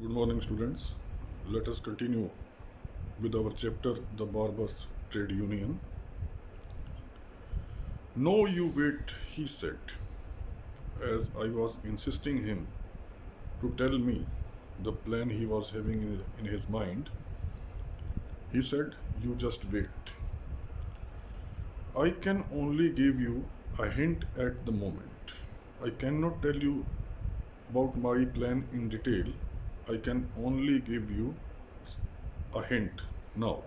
Good morning, students. Let us continue with our chapter The Barbers Trade Union. No, you wait, he said, as I was insisting him to tell me the plan he was having in his mind. He said, You just wait. I can only give you a hint at the moment. I cannot tell you about my plan in detail. I can only give you a hint now.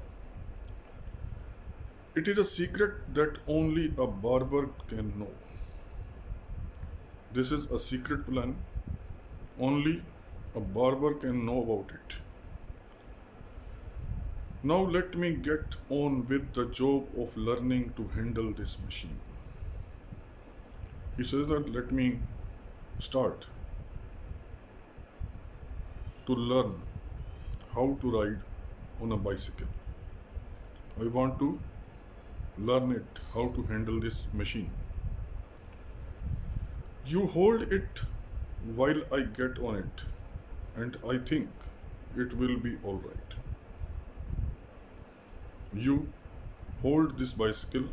It is a secret that only a barber can know. This is a secret plan. Only a barber can know about it. Now let me get on with the job of learning to handle this machine. He says that let me start to learn how to ride on a bicycle. I want to learn it, how to handle this machine. You hold it while I get on it, and I think it will be all right. You hold this bicycle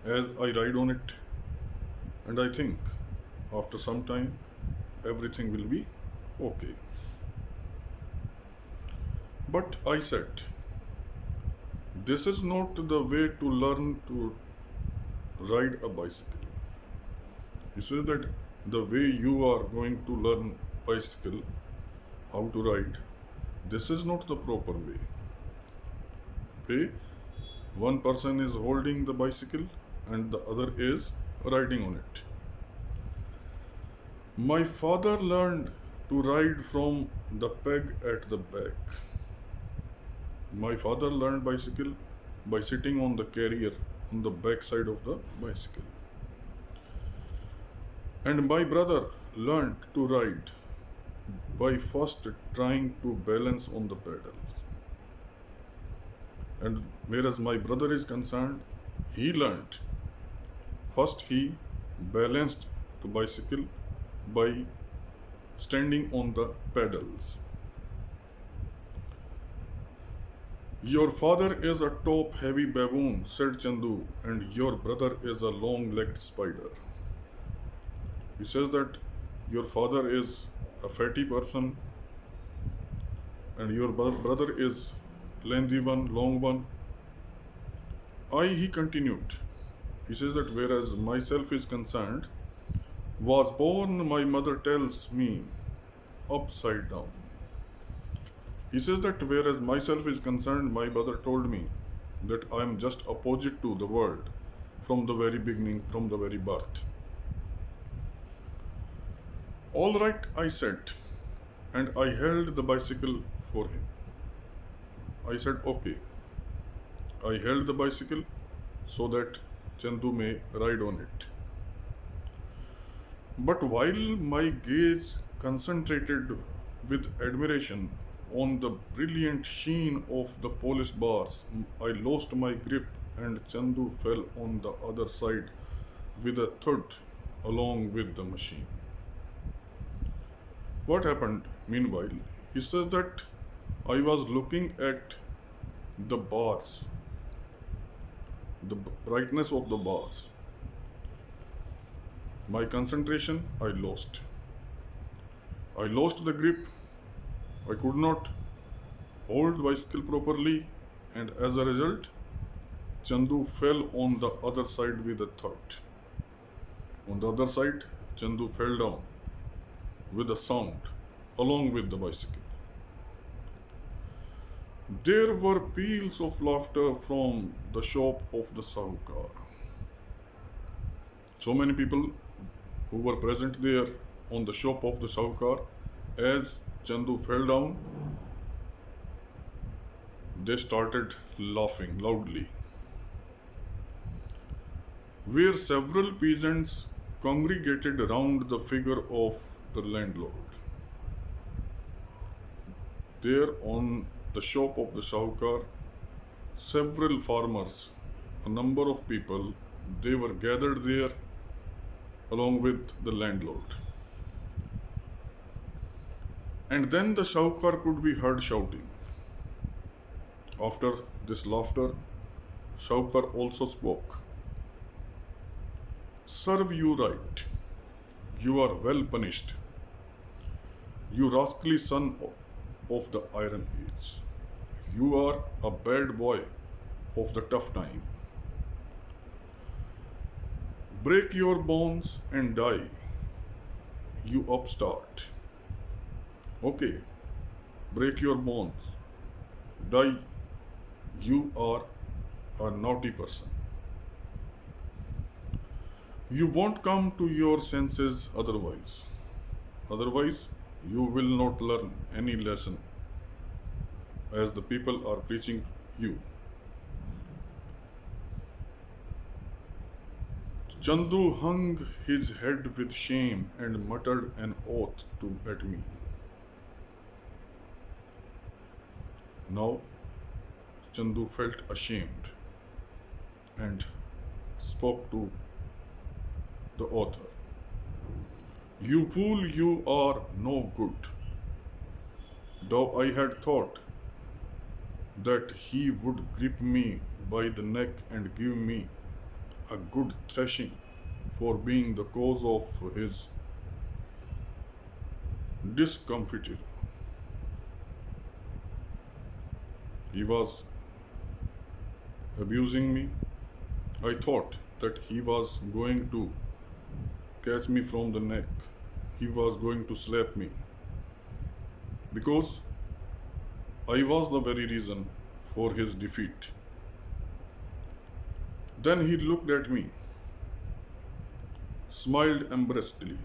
as I ride on it, and I think after some time everything will be okay. But I said, this is not the way to learn to ride a bicycle. He says that the way you are going to learn bicycle, how to ride, this is not the proper way. One person is holding the bicycle and the other is riding on it. My father learned to ride from the peg at the back. My father learned bicycle by sitting on the carrier on the back side of the bicycle. And my brother learned to ride by first trying to balance on the pedal. And whereas my brother is concerned, he learned. First he balanced the bicycle by standing on the pedals. Your father is a top-heavy baboon, said Chandu, and your brother is a long-legged spider. He says that your father is a fatty person and your brother is lengthy one, long one. He continued. He says that whereas myself is concerned, was born, my mother tells me, upside down. He says that whereas myself is concerned, my mother told me that I am just opposite to the world from the very beginning, from the very birth. All right, I said, and I held the bicycle for him. I said, okay. I held the bicycle so that Chandu may ride on it. But while my gaze concentrated with admiration on the brilliant sheen of the polished bars, I lost my grip and Chandu fell on the other side with a thud along with the machine. What happened meanwhile? He says that I was looking at the bars, the brightness of the bars. My concentration I lost. I lost the grip. I could not hold the bicycle properly, and as a result, Chandu fell on the other side with a thud. On the other side, Chandu fell down with a sound along with the bicycle. There were peals of laughter from the shop of the Sahukar. So many people who were present there on the shop of the Sahukar, as Chandu fell down, they started laughing loudly. Where several peasants congregated around the figure of the landlord. There on the shop of the Sahukar, several farmers, a number of people, they were gathered there along with the landlord. And then the Shaukar could be heard shouting. After this laughter, Shaukar also spoke. Serve you right. You are well punished. You rascally son of the Iron Age. You are a bad boy of the tough time. Break your bones and die, you upstart. Okay, break your bones, die, you are a naughty person. You won't come to your senses otherwise. Otherwise, you will not learn any lesson as the people are preaching you. Chandu hung his head with shame and muttered an oath at me. Now, Chandu felt ashamed and spoke to the author. You fool, you are no good. Though I had thought that he would grip me by the neck and give me a good thrashing for being the cause of his discomfiture. He was abusing me. I thought that he was going to catch me from the neck. He was going to slap me. Because I was the very reason for his defeat. Then he looked at me, smiled embarrassedly.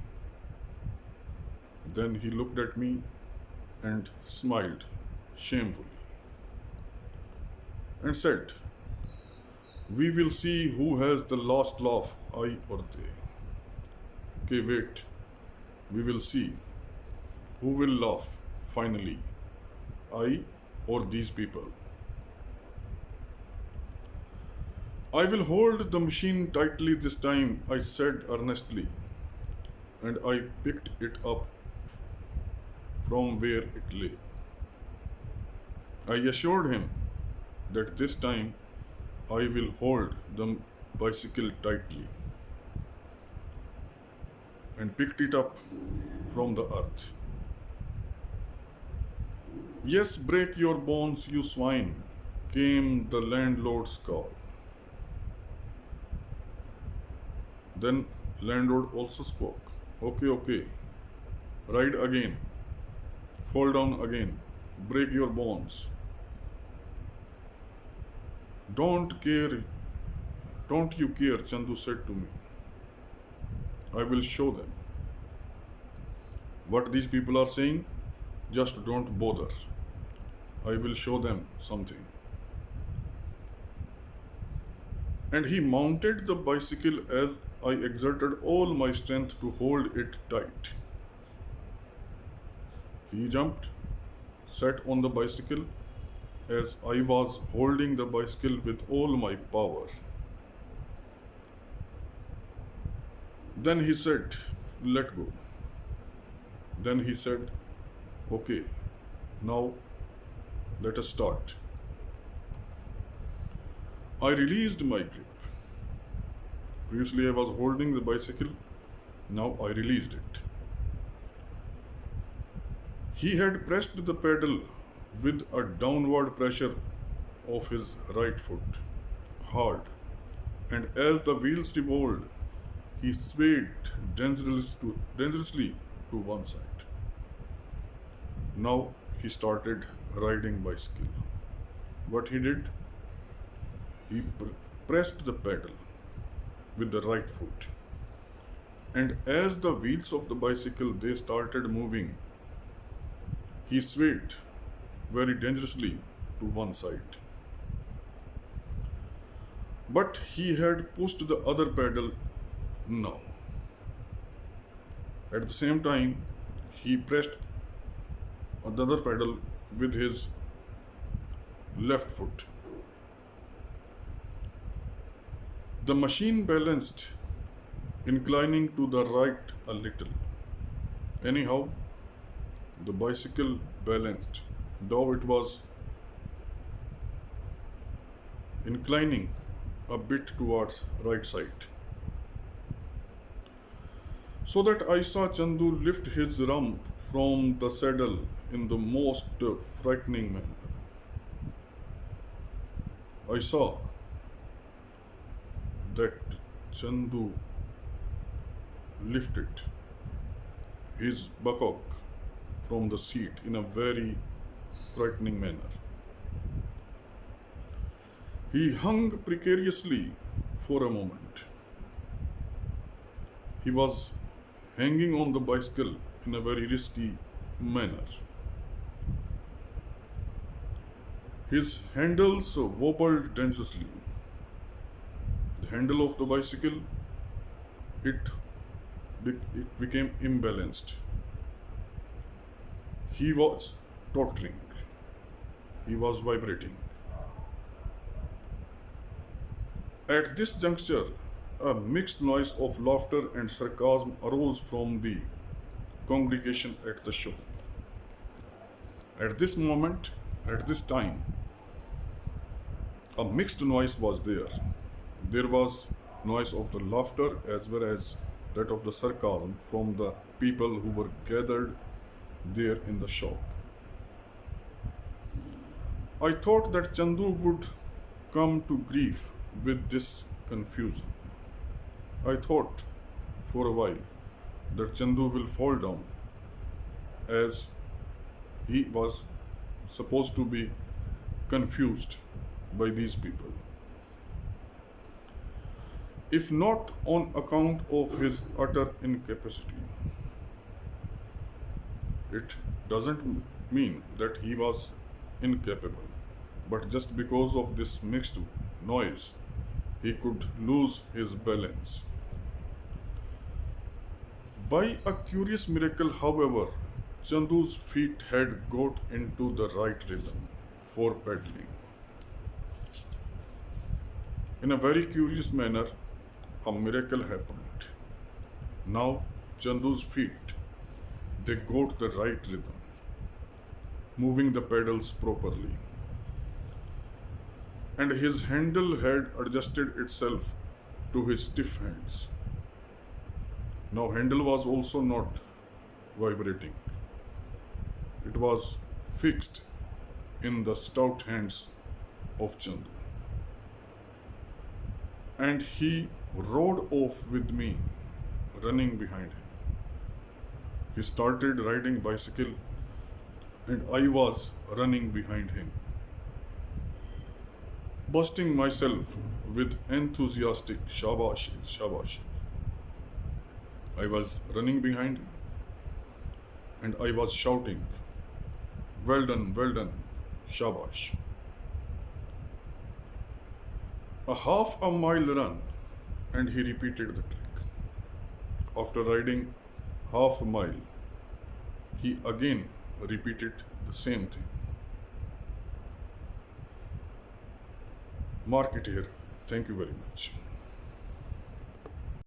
Then he looked at me and smiled shamefully and said, we will see who has the last laugh, I or they. Okay, wait. We will see who will laugh finally, I or these people. I will hold the machine tightly this time, I said earnestly, and I picked it up from where it lay. I assured him that this time I will hold the bicycle tightly and picked it up from the earth. Yes, break your bones, you swine, came the landlord's call. Then landlord also spoke. Okay, ride again, fall down again, break your bones. Don't you care, Chandu said to me. I will show them. What these people are saying, just don't bother. I will show them something. And he mounted the bicycle as I exerted all my strength to hold it tight. He jumped, sat on the bicycle as I was holding the bicycle with all my power. Then he said, let go. Then he said, okay, now let us start. I released my grip. Previously I was holding the bicycle, now I released it. He had pressed the pedal with a downward pressure of his right foot, hard, and as the wheels revolved, he swayed dangerously to one side. Now he started riding bicycle. What he did? He pressed the pedal with the right foot, and as the wheels of the bicycle they started moving, he swayed very dangerously to one side. But he had pushed the other pedal now. At the same time, he pressed the other pedal with his left foot. The machine balanced, inclining to the right a little. Anyhow, The bicycle balanced, though it was inclining a bit towards right side. So that I saw Chandu lift his rump from the saddle in the most frightening manner. I saw that Chandu lifted his buttock from the seat in a very frightening manner. He hung precariously for a moment. He was hanging on the bicycle in a very risky manner. His handles wobbled dangerously. The handle of the bicycle, it, it became imbalanced. He was tottering. He was vibrating. At this juncture, a mixed noise of laughter and sarcasm arose from the congregation at the shop. At this moment, at this time, a mixed noise was there. There was noise of the laughter as well as that of the sarcasm from the people who were gathered there in the shop. I thought that Chandu would come to grief with this confusion. I thought for a while that Chandu will fall down as he was supposed to be confused by these people. If not on account of his utter incapacity, it doesn't mean that he was incapable, but just because of this mixed noise, he could lose his balance. By a curious miracle, however, Chandu's feet had got into the right rhythm for paddling. In a very curious manner, a miracle happened. Now, Chandu's feet, they got the right rhythm, moving the pedals properly. And his handle had adjusted itself to his stiff hands. Now, handle was also not vibrating. It was fixed in the stout hands of Chandu. And he rode off with me, running behind him. He started riding bicycle and I was running behind him, bursting myself with enthusiastic shabash, shabash. I was running behind him and I was shouting, well done, shabash. A half a mile run and he repeated the trick. After riding half a mile, he again repeated the same thing. Mark it here. Thank you very much.